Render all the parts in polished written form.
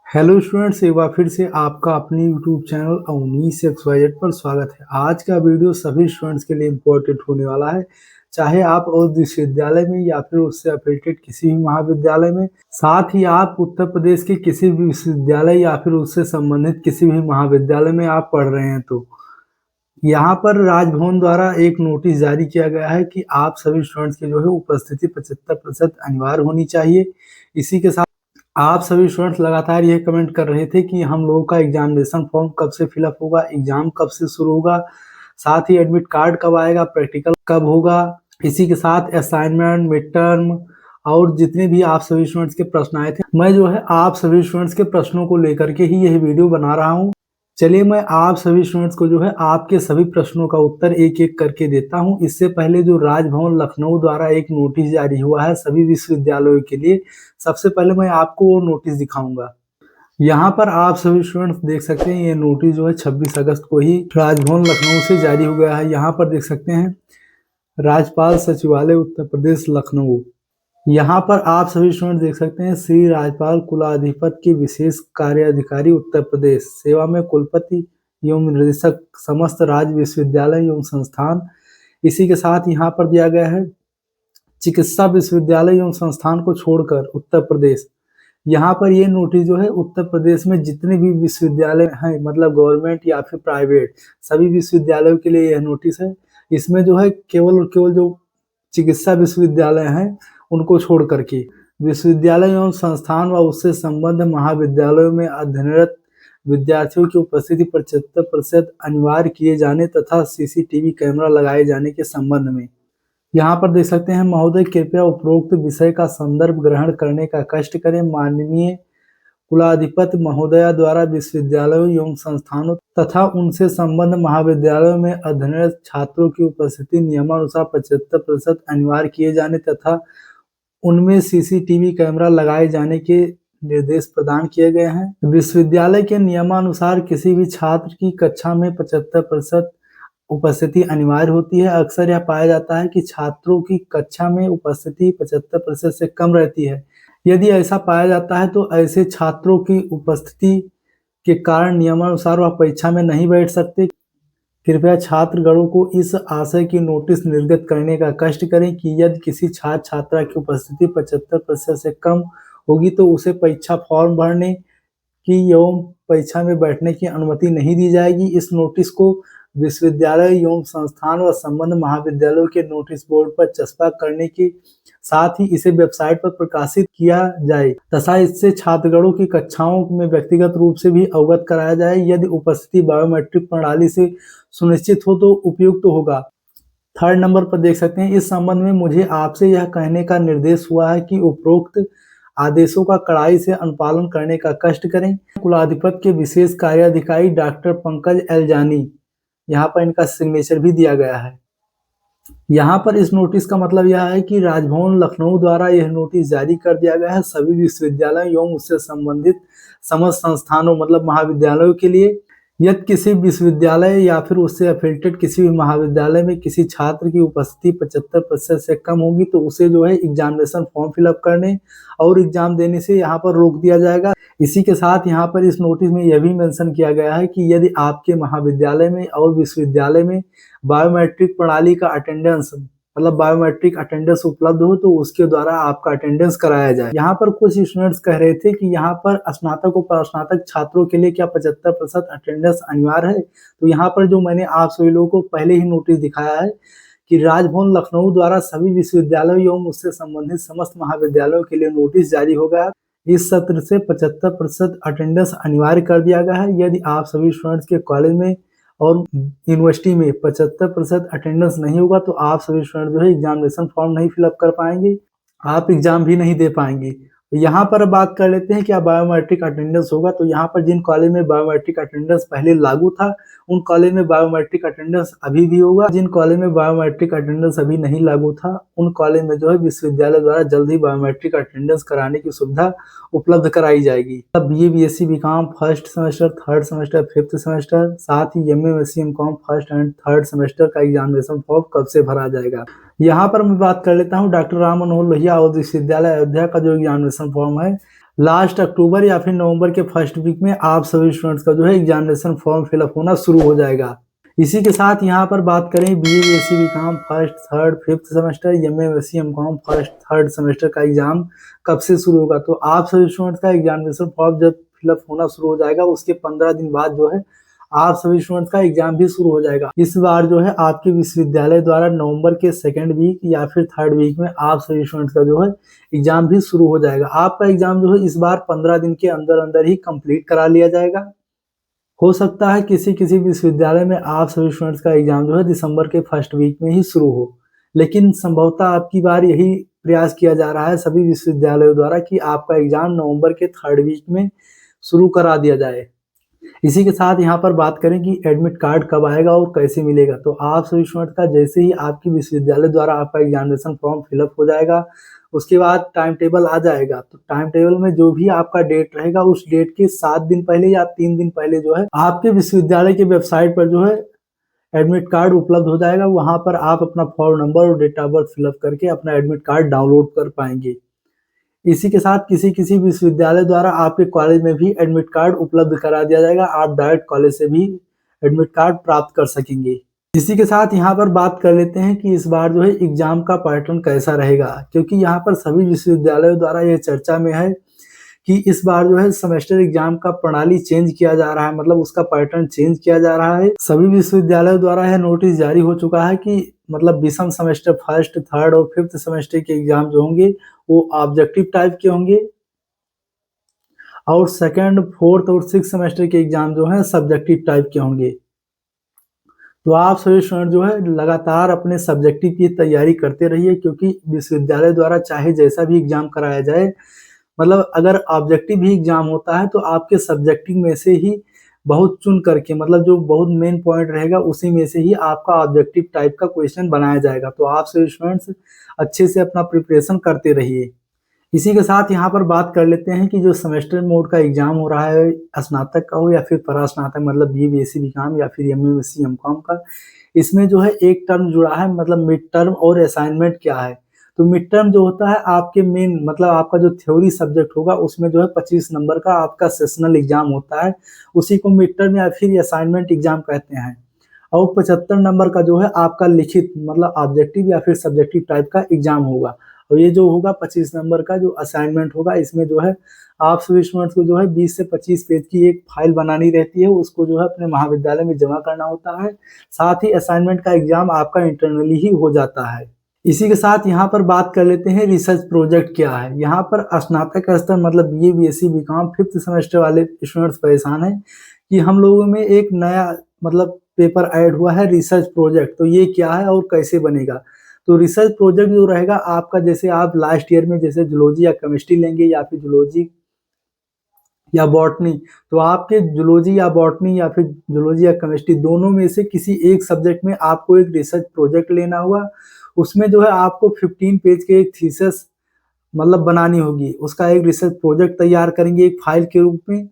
Hello students, एक बार फिर से आपका अपने यूट्यूब चैनल अवनीश XYZ पर स्वागत है। आज का वीडियो सभी स्टूडेंट्स के लिए इम्पोर्टेंट होने वाला है, चाहे आप उस विश्वविद्यालय में या फिर उससे एफिलिएटेड किसी भी महाविद्यालय में, साथ ही आप उत्तर प्रदेश के किसी भी विश्वविद्यालय या फिर उससे संबंधित किसी भी महाविद्यालय में आप पढ़ रहे हैं तो यहाँ पर राजभवन द्वारा एक नोटिस जारी किया गया है कि आप सभी स्टूडेंट्स की जो है उपस्थिति 75% अनिवार्य होनी चाहिए। इसी के साथ आप सभी स्टूडेंट्स लगातार ये कमेंट कर रहे थे कि हम लोगों का एग्जामिनेशन फॉर्म कब से फिलअप होगा, एग्जाम कब से शुरू होगा, साथ ही एडमिट कार्ड कब आएगा, प्रैक्टिकल कब होगा। इसी के साथ असाइनमेंट, मिड टर्म और जितने भी आप सभी स्टूडेंट्स के प्रश्न आए थे, मैं जो है आप सभी स्टूडेंट्स के प्रश्नों को लेकर के ही यह वीडियो बना रहा हूँ। चलिए मैं आप सभी स्टूडेंट्स को जो है आपके सभी प्रश्नों का उत्तर एक एक करके देता हूं। इससे पहले जो राजभवन लखनऊ द्वारा एक नोटिस जारी हुआ है सभी विश्वविद्यालयों के लिए, सबसे पहले मैं आपको वो नोटिस दिखाऊंगा। यहाँ पर आप सभी स्टूडेंट्स देख सकते हैं, ये नोटिस जो है 26 अगस्त को ही राजभवन लखनऊ से जारी हो गया है। यहाँ पर देख सकते हैं, राज्यपाल सचिवालय उत्तर प्रदेश लखनऊ। यहाँ पर आप सभी स्टूडेंट देख सकते हैं, श्री राज्यपाल कुलाधिपति के विशेष कार्याधिकारी उत्तर प्रदेश, सेवा में कुलपति एवं निदेशक समस्त राज्य विश्वविद्यालय एवं संस्थान। इसी के साथ यहाँ पर दिया गया है, चिकित्सा विश्वविद्यालय एवं संस्थान को छोड़कर उत्तर प्रदेश। यहाँ पर ये नोटिस जो है उत्तर प्रदेश में जितने भी विश्वविद्यालय हैं, मतलब गवर्नमेंट या फिर प्राइवेट, सभी विश्वविद्यालयों के लिए यह नोटिस है। इसमें जो है केवल और केवल जो चिकित्सा विश्वविद्यालय हैं उनको छोड़ करके विश्वविद्यालय एवं संस्थान व उससे संबद्ध महाविद्यालयों में अध्ययनरत विद्यार्थियों की उपस्थिति 75% अनिवार्य किए जाने तथा CCTV कैमरा लगाए जाने के संबंध में। यहाँ पर देख सकते हैं, महोदय कृपया उपरोक्त विषय का संदर्भ ग्रहण करने का कष्ट करें। माननीय कुलाधिपति महोदया द्वारा विश्वविद्यालयों एवं संस्थानों तथा उनसे संबद्ध महाविद्यालयों में अध्ययनरत छात्रों की उपस्थिति नियमानुसार 75% अनिवार्य किए जाने तथा उनमें CCTV कैमरा लगाए जाने के निर्देश प्रदान किए गए हैं। विश्वविद्यालय के नियमानुसार किसी भी छात्र की कक्षा में 75% उपस्थिति अनिवार्य होती है। अक्सर यह पाया जाता है कि छात्रों की कक्षा में उपस्थिति 75% से कम रहती है। यदि ऐसा पाया जाता है तो ऐसे छात्रों की उपस्थिति के कारण नियमानुसार वह परीक्षा में नहीं बैठ सकते। कृपया छात्रगणों को इस आशय की नोटिस निर्गत करने का कष्ट करें कि यदि किसी छात्र छात्रा की उपस्थिति 75% से कम होगी तो उसे परीक्षा फॉर्म भरने की एवं परीक्षा में बैठने की अनुमति नहीं दी जाएगी। इस नोटिस को विश्वविद्यालय एवं संस्थान व संबद्ध महाविद्यालयों के नोटिस बोर्ड पर चस्पा करने के साथ ही इसे वेबसाइट पर प्रकाशित किया जाए तथा इससे छात्रगणों की कक्षाओं में व्यक्तिगत रूप से भी अवगत कराया जाए। यदि उपस्थिति बायोमेट्रिक प्रणाली से सुनिश्चित हो तो उपयुक्त होगा। थर्ड नंबर पर देख सकते हैं, इस संबंध में मुझे आपसे यह कहने का निर्देश हुआ है कि उपरोक्त आदेशों का कड़ाई से अनुपालन करने का कष्ट करें। कुलाधिपति के विशेष कार्याधिकारी डॉक्टर पंकज एल जानी, यहाँ पर इनका सिग्नेचर भी दिया गया है। यहाँ पर इस नोटिस का मतलब यह है कि राजभवन लखनऊ द्वारा यह नोटिस जारी कर दिया गया है सभी विश्वविद्यालयों एवं उससे संबंधित समस्त संस्थानों मतलब महाविद्यालयों के लिए, यदि किसी विश्वविद्यालय या फिर उससे एफिलिएटेड किसी भी महाविद्यालय में किसी छात्र की उपस्थिति 75% से कम होगी तो उसे जो है एग्जामिनेशन फॉर्म फिलअप करने और एग्जाम देने से यहाँ पर रोक दिया जाएगा। इसी के साथ यहाँ पर इस नोटिस में यह भी मेंशन किया गया है कि यदि आपके महाविद्यालय में और विश्वविद्यालय में बायोमेट्रिक प्रणाली का अटेंडेंस मतलब बायोमेट्रिक अटेंडेंस उपलब्ध हो तो उसके द्वारा आपका अटेंडेंस कराया जाए। यहाँ पर कुछ स्टूडेंट्स कह रहे थे कि यहाँ पर स्नातक और परास्नातक छात्रों के लिए क्या 75% अटेंडेंस अनिवार्य है, तो यहाँ पर जो मैंने आप सभी लोगों को पहले ही नोटिस दिखाया है कि राजभवन लखनऊ द्वारा सभी विश्वविद्यालयों एवं उससे संबंधित समस्त महाविद्यालयों के लिए नोटिस जारी हो गया। इस सत्र से 75% अटेंडेंस अनिवार्य कर दिया गया है। यदि आप सभी स्टूडेंट्स के कॉलेज में और यूनिवर्सिटी में 75% अटेंडेंस नहीं होगा तो आप सभी स्टूडेंट जो है एग्जामिनेशन फॉर्म नहीं फिलअप कर पाएंगे, आप एग्जाम भी नहीं दे पाएंगे। यहाँ पर बात कर लेते हैं क्या बायोमेट्रिक अटेंडेंस होगा, तो यहाँ पर जिन कॉलेज में बायोमेट्रिक अटेंडेंस पहले लागू था उन कॉलेज में बायोमेट्रिक अटेंडेंस अभी भी होगा। जिन कॉलेज में बायोमेट्रिक अटेंडेंस अभी नहीं लागू था उन कॉलेज में जो है विश्वविद्यालय द्वारा जल्द ही बायोमेट्रिक अटेंडेंस कराने की सुविधा उपलब्ध कराई जाएगी। अब BA BSc BCom first semester, third semester, fifth semester, साथ ही MA MSc MCom first and third semester का एग्जामिनेशन फॉर्म कब से भरा जाएगा। यहाँ पर मैं बात कर लेता हूँ डॉक्टर राम मनोहर लोहिया विश्वविद्यालय अयोध्या का जो एग्जामिनेशन फॉर्म है लास्ट अक्टूबर या फिर नवंबर के फर्स्ट वीक में आप सभी स्टूडेंट्स का जो है एग्जामिनेशन फॉर्म फिलअप होना शुरू हो जाएगा। इसी के साथ यहाँ पर बात करें BA BSc BCom first third fifth semester, MA MSc MCom first third semester का एग्जाम कब से शुरू होगा, तो आप सभी स्टूडेंट्स का एग्जामिनेशन फॉर्म जब फिलअप होना शुरू हो जाएगा उसके 15 दिन बाद जो है आप सभी स्टूडेंट्स का एग्जाम भी शुरू हो जाएगा। इस बार जो है आपके विश्वविद्यालय द्वारा नवंबर के सेकेंड वीक या फिर थर्ड वीक में आप सभी स्टूडेंट्स का जो है एग्जाम भी शुरू हो जाएगा। आपका एग्जाम जो है इस बार 15 दिन के अंदर अंदर ही कंप्लीट करा लिया जाएगा। हो सकता है किसी किसी विश्वविद्यालय में आप सभी स्टूडेंट्स का एग्जाम जो है दिसंबर के फर्स्ट वीक में ही शुरू हो, लेकिन संभवतः आपकी बार यही प्रयास किया जा रहा है सभी विश्वविद्यालयों द्वारा कि आपका एग्जाम नवंबर के थर्ड वीक में शुरू करा दिया जाए। इसी के साथ यहाँ पर बात करें कि एडमिट कार्ड कब आएगा और कैसे मिलेगा, तो आप सभी स्टूडेंट का जैसे ही आपकी विश्वविद्यालय द्वारा आपका एग्जामिनेशन फॉर्म फिलअप हो जाएगा उसके बाद टाइम टेबल आ जाएगा। तो टाइम टेबल में जो भी आपका डेट रहेगा उस डेट के 7 दिन पहले या 3 दिन पहले जो है आपके विश्वविद्यालय के वेबसाइट पर जो है एडमिट कार्ड उपलब्ध हो जाएगा। वहां पर आप अपना फॉर्म नंबर और डेट ऑफ बर्थ फिलअप करके अपना एडमिट कार्ड डाउनलोड कर पाएंगे। इसी के साथ किसी किसी विश्वविद्यालय द्वारा आपके कॉलेज में भी एडमिट कार्ड उपलब्ध करा दिया जाएगा। आप डायरेक्ट कॉलेज से भी एडमिट कार्ड प्राप्त कर सकेंगे। इसी के साथ यहाँ पर बात कर लेते हैं कि इस बार जो है एग्जाम का पैटर्न कैसा रहेगा, क्योंकि यहाँ पर सभी विश्वविद्यालयों द्वारा यह चर्चा में है कि इस बार जो है सेमेस्टर एग्जाम का प्रणाली चेंज किया जा रहा है, मतलब उसका पैटर्न चेंज किया जा रहा है। सभी विश्वविद्यालयों द्वारा यह नोटिस जारी हो चुका है कि मतलब विषम सेमेस्टर फर्स्ट थर्ड और फिफ्थ सेमेस्टर के एग्जाम जो होंगे वो ऑब्जेक्टिव टाइप के होंगे और सेकंड फोर्थ और सिक्स सेमेस्टर के एग्जाम जो है सब्जेक्टिव टाइप के होंगे। तो आप सभी स्टूडेंट जो है लगातार अपने सब्जेक्टिव की तैयारी करते रहिए, क्योंकि विश्वविद्यालय द्वारा चाहे जैसा भी एग्जाम कराया जाए, मतलब अगर ऑब्जेक्टिव भी एग्जाम होता है तो आपके सब्जेक्टिव में से ही बहुत चुन करके, मतलब जो बहुत मेन पॉइंट रहेगा उसी में से ही आपका ऑब्जेक्टिव टाइप का क्वेश्चन बनाया जाएगा। तो आप सभी स्टूडेंट्स अच्छे से अपना प्रिपरेशन करते रहिए। इसी के साथ यहाँ पर बात कर लेते हैं कि जो सेमेस्टर मोड का एग्जाम हो रहा है, स्नातक का हो या फिर परास्नातक, मतलब बीए बीएससी बीकॉम या फिर एमए एमएससी एमकॉम का, इसमें जो है एक टर्म जुड़ा है, मतलब मिड टर्म और असाइनमेंट क्या है। तो मिड टर्म जो होता है आपके मेन, मतलब आपका जो थ्योरी सब्जेक्ट होगा उसमें जो है 25 नंबर का आपका सेशनल एग्जाम होता है, उसी को मिड टर्म या फिर असाइनमेंट एग्जाम कहते हैं। और 75 नंबर का जो है आपका लिखित, मतलब ऑब्जेक्टिव या फिर सब्जेक्टिव टाइप का एग्जाम होगा। और ये जो होगा 25 नंबर का जो असाइनमेंट होगा, इसमें जो है आप सभी स्टूडेंट्स को जो है 20 से 25 पेज की एक फाइल बनानी रहती है, उसको जो है अपने महाविद्यालय में जमा करना होता है। साथ ही असाइनमेंट का एग्जाम आपका इंटरनली ही हो जाता है। इसी के साथ यहाँ पर बात कर लेते हैं रिसर्च प्रोजेक्ट क्या है। यहाँ पर स्नातक स्तर मतलब BA BSc BCom fifth semester वाले स्टूडेंट्स परेशान है कि हम लोगों में एक नया मतलब पेपर ऐड हुआ है रिसर्च प्रोजेक्ट, तो ये क्या है और कैसे बनेगा। तो रिसर्च प्रोजेक्ट जो रहेगा आपका, जैसे आप लास्ट ईयर में जैसे जूलॉजी या केमिस्ट्री लेंगे या फिर जूलॉजी या बॉटनी, तो आपके जूलॉजी या बॉटनी या फिर जूलॉजी या केमिस्ट्री दोनों में से किसी एक सब्जेक्ट में आपको एक रिसर्च प्रोजेक्ट लेना होगा। उसमें जो है आपको 15 पेज के एक थीसिस मतलब बनानी होगी, उसका एक रिसर्च प्रोजेक्ट तैयार करेंगे एक फाइल के रूप में।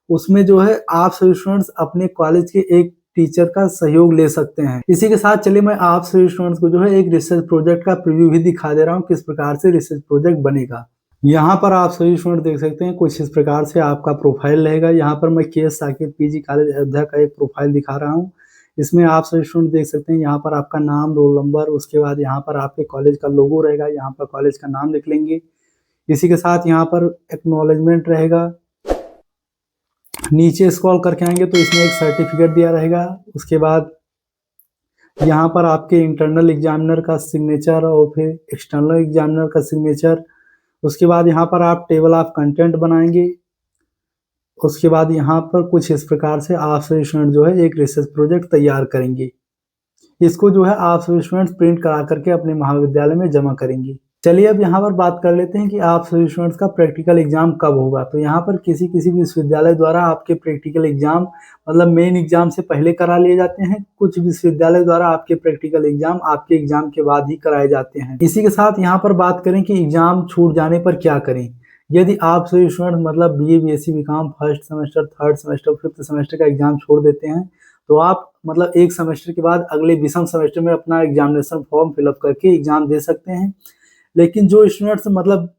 उसमें जो है आप सभी स्टूडेंट्स अपने कॉलेज के एक टीचर का सहयोग ले सकते हैं। इसी के साथ चलिए मैं आप सभी स्टूडेंट्स को जो है एक रिसर्च प्रोजेक्ट का प्रीव्यू भी दिखा दे रहा हूँ किस प्रकार से रिसर्च प्रोजेक्ट बनेगा। यहाँ पर आप सभी स्टूडेंट देख सकते हैं कुछ इस प्रकार से आपका प्रोफाइल रहेगा। यहाँ पर मैं के S Saket PG college Ayodhya का एक प्रोफाइल दिखा रहा हूँ। इसमें आप सभी स्टूडेंट देख सकते हैं यहाँ पर आपका नाम, रोल नंबर, उसके बाद यहाँ पर आपके कॉलेज का लोगो रहेगा, यहाँ पर कॉलेज का नाम लिख लेंगे। इसी के साथ यहाँ पर एक्नॉलेजमेंट रहेगा। नीचे स्क्रॉल करके आएंगे तो इसमें एक सर्टिफिकेट दिया रहेगा। उसके बाद यहाँ पर आपके इंटरनल एग्जामिनर का सिग्नेचर और फिर एक्सटर्नल एग्जामिनर का सिग्नेचर। उसके बाद यहाँ पर आप टेबल ऑफ कंटेंट बनाएंगे। उसके बाद यहाँ पर कुछ इस प्रकार से आप सभी स्टूडेंट जो है एक रिसर्च प्रोजेक्ट तैयार करेंगे। इसको जो है आप सभी स्टूडेंट्स प्रिंट करा करके अपने महाविद्यालय में जमा करेंगे। चलिए अब यहाँ पर बात कर लेते हैं कि आप सभी स्टूडेंट्स का प्रैक्टिकल एग्जाम कब होगा। तो यहाँ पर किसी किसी विश्वविद्यालय द्वारा आपके प्रैक्टिकल एग्जाम मतलब मेन एग्जाम से पहले करा लिए जाते हैं, कुछ विश्वविद्यालय द्वारा आपके प्रैक्टिकल एग्जाम आपके एग्जाम के बाद ही कराए जाते हैं। इसी के साथ यहाँ पर बात करें कि एग्जाम छूट जाने पर क्या करें। यदि आप सभी स्टूडेंट मतलब BA BSc BCom first semester third semester fifth semester का एग्जाम छोड़ देते हैं, तो आप मतलब एक सेमेस्टर के बाद अगले विषम सेमेस्टर में अपना एग्जामिनेशन फॉर्म फिलअप करके एग्जाम दे सकते हैं। लेकिन जो स्टूडेंट्स मतलब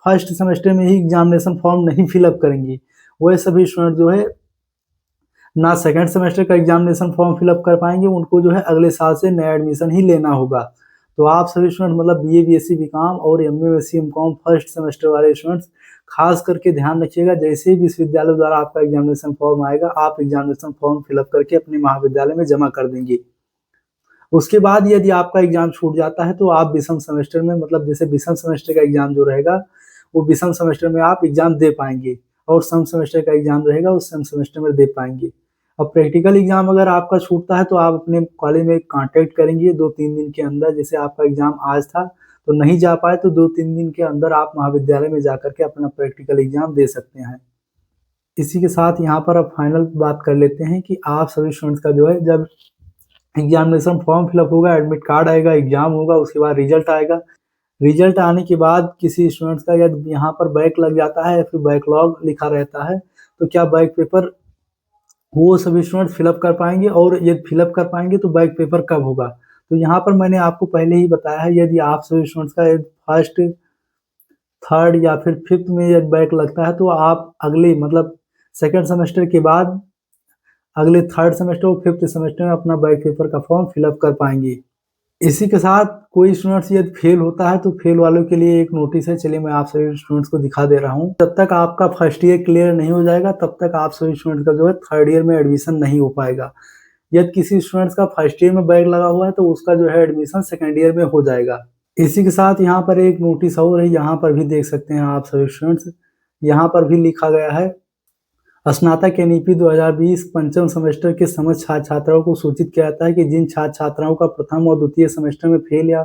फर्स्ट सेमेस्टर में ही एग्जामिनेशन फॉर्म नहीं फिलअप करेंगी, वह सभी स्टूडेंट जो है ना सेकंड सेमेस्टर का एग्जामिनेशन फॉर्म फिलअप कर पाएंगे, उनको जो है अगले साल से नया एडमिशन ही लेना होगा। तो आप सभी स्टूडेंट मतलब बीए, बीएससी, बीकॉम और MA, MSc, MCom first semester वाले स्टूडेंट्स खास करके ध्यान रखिएगा, जैसे ही विश्वविद्यालय द्वारा आपका एग्जामिनेशन फॉर्म आएगा, आप एग्जामिनेशन फॉर्म फिलअप करके अपने महाविद्यालय में जमा कर देंगे। उसके बाद यदि आपका एग्जाम छूट जाता है तो आप विषम सेमेस्टर में मतलब जैसे विषम सेमेस्टर का एग्जाम जो रहेगा वो विषम सेमेस्टर में आप एग्जाम दे पाएंगे, और सम सेमेस्टर का एग्जाम रहेगा उस सम सेमेस्टर में दे पाएंगे। अब प्रैक्टिकल एग्जाम अगर आपका छूटता है तो आप अपने कॉलेज में कांटेक्ट करेंगे 2-3 दिन के अंदर, जैसे आपका एग्जाम आज था तो नहीं जा पाए तो 2-3 दिन के अंदर आप महाविद्यालय में जाकर के अपना प्रैक्टिकल एग्जाम दे सकते हैं। इसी के साथ यहाँ पर अब फाइनल बात कर लेते हैं कि आप सभी स्टूडेंट्स का जो है जब एग्जामिनेशन फॉर्म फिलअप होगा, एडमिट कार्ड आएगा, एग्जाम होगा, उसके बाद रिजल्ट आएगा। रिजल्ट आने के बाद किसी स्टूडेंट्स का यदि यहाँ पर बैक लग जाता है या फिर बैकलॉग लिखा रहता है तो क्या बैक पेपर वो सभी स्टूडेंट फिलअप कर पाएंगे, और यदि फिलअप कर पाएंगे तो बैक पेपर कब होगा। तो यहाँ पर मैंने आपको पहले ही बताया है, यदि आप सभी स्टूडेंट्स का फर्स्ट, थर्ड या फिर फिफ्थ में यदि बैक लगता है तो आप अगले मतलब सेकेंड सेमेस्टर के बाद अगले थर्ड सेमेस्टर और फिफ्थ सेमेस्टर में अपना बैक पेपर का फॉर्म फिलअप कर पाएंगे। इसी के साथ कोई स्टूडेंट्स यदि फेल होता है तो फेल वालों के लिए एक नोटिस है, चलिए मैं आप सभी स्टूडेंट्स को दिखा दे रहा हूँ। जब तक आपका फर्स्ट ईयर क्लियर नहीं हो जाएगा तब तक आप सभी स्टूडेंट्स का जो है थर्ड ईयर में एडमिशन नहीं हो पाएगा। यदि किसी स्टूडेंट्स का फर्स्ट ईयर में बैक लगा हुआ है तो उसका जो है एडमिशन सेकेंड ईयर में हो जाएगा। इसी के साथ यहाँ पर एक नोटिस और है, यहाँ पर भी देख सकते हैं आप सभी स्टूडेंट्स, यहाँ पर भी लिखा गया है स्नातक एनईपी 2020 पंचम सेमेस्टर के समस्त छात्र छात्राओं को सूचित किया जाता है कि जिन छात्र छात्राओं का प्रथम और द्वितीय सेमेस्टर में फेल या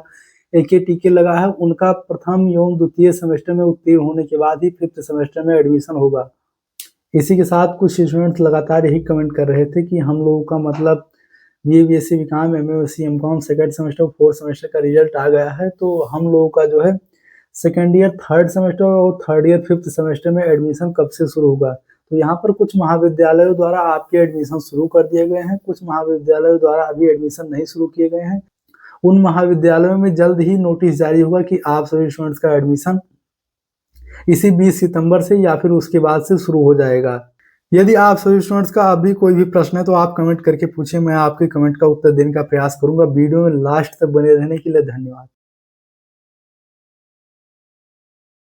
एके लगा है, उनका प्रथम एवं द्वितीय सेमेस्टर में उत्तीर्ण होने के बाद ही फिफ्थ सेमेस्टर में एडमिशन होगा। इसी के साथ कुछ स्टूडेंट्स लगातार यही कमेंट कर रहे थे कि हम लोगों का मतलब BA, BSc, BCom, MA, MSc, MCom second semester, fourth semester का रिजल्ट आ गया है, तो हम लोगों का जो है सेकेंड ईयर थर्ड सेमेस्टर और थर्ड ईयर फिफ्थ सेमेस्टर में एडमिशन कब से शुरू होगा। तो यहाँ पर कुछ महाविद्यालयों द्वारा आपके एडमिशन शुरू कर दिए गए हैं, कुछ महाविद्यालयों द्वारा अभी एडमिशन नहीं शुरू किए गए हैं। उन महाविद्यालयों में जल्द ही नोटिस जारी होगा कि आप सभी स्टूडेंट्स का एडमिशन इसी 20 सितंबर से या फिर उसके बाद से शुरू हो जाएगा। यदि आप सभी स्टूडेंट्स का अभी कोई भी प्रश्न है तो आप कमेंट करके पूछें, मैं आपके कमेंट का उत्तर देने का प्रयास करूंगा। वीडियो में लास्ट तक बने रहने के लिए धन्यवाद।